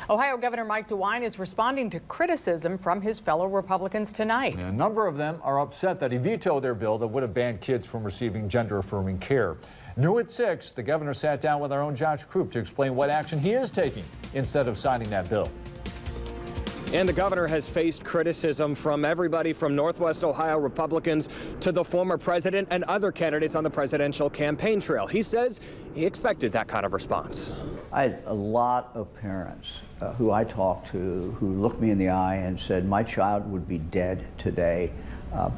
Ohio Governor Mike DeWine is responding to criticism from his fellow Republicans tonight. A number of them are upset that he vetoed their bill that would have banned kids from receiving gender-affirming care. New at 6, the governor sat down with our own Josh Croup to explain what action he is taking instead of signing that bill. And the governor has faced criticism from everybody from Northwest Ohio Republicans to the former president and other candidates on the presidential campaign trail. He says he expected that kind of response. I had a lot of parents who I talked to who looked me in the eye and said, my child would be dead today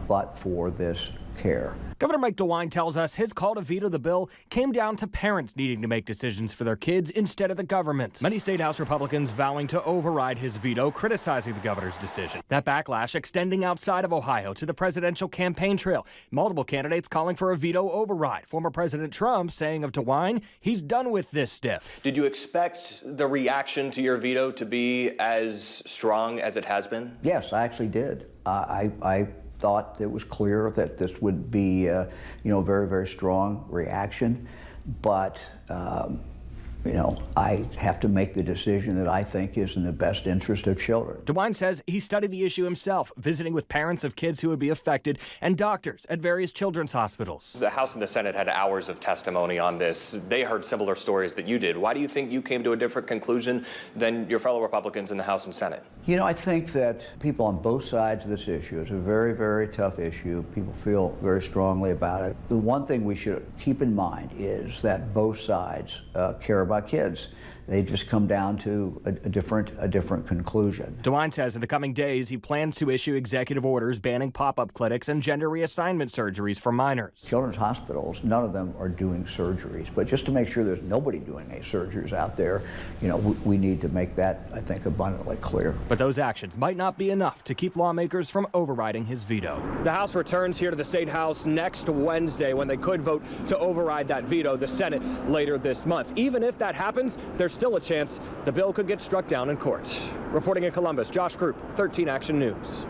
but for this care. Governor Mike DeWine tells us his call to veto the bill came down to parents needing to make decisions for their kids instead of the government. Many State House Republicans vowing to override his veto, criticizing the governor's decision. That backlash extending outside of Ohio to the presidential campaign trail. Multiple candidates calling for a veto override. Former President Trump saying of DeWine, he's done with this stiff. Did you expect the reaction to your veto to be as strong as it has been? Yes, I actually did. I thought it was clear that this would be, very, very strong reaction. But, I have to make the decision that I think is in the best interest of children. DeWine says he studied the issue himself, visiting with parents of kids who would be affected and doctors at various children's hospitals. The House and the Senate had hours of testimony on this. They heard similar stories that you did. Why do you think you came to a different conclusion than your fellow Republicans in the House and Senate? I think that people on both sides of this issue, it's a very, very tough issue. People feel very strongly about it. The one thing we should keep in mind is that both sides care about kids. They just come down to a different conclusion. DeWine says in the coming days he plans to issue executive orders banning pop-up clinics and gender reassignment surgeries for minors. Children's hospitals, none of them are doing surgeries, but just to make sure there's nobody doing any surgeries out there, we need to make that, I think, abundantly clear. But those actions might not be enough to keep lawmakers from overriding his veto. The House returns here to the State House next Wednesday when they could vote to override that veto. The Senate later this month. Even if that happens, there's still a chance the bill could get struck down in court. Reporting in Columbus, Josh Croup, 13 Action News.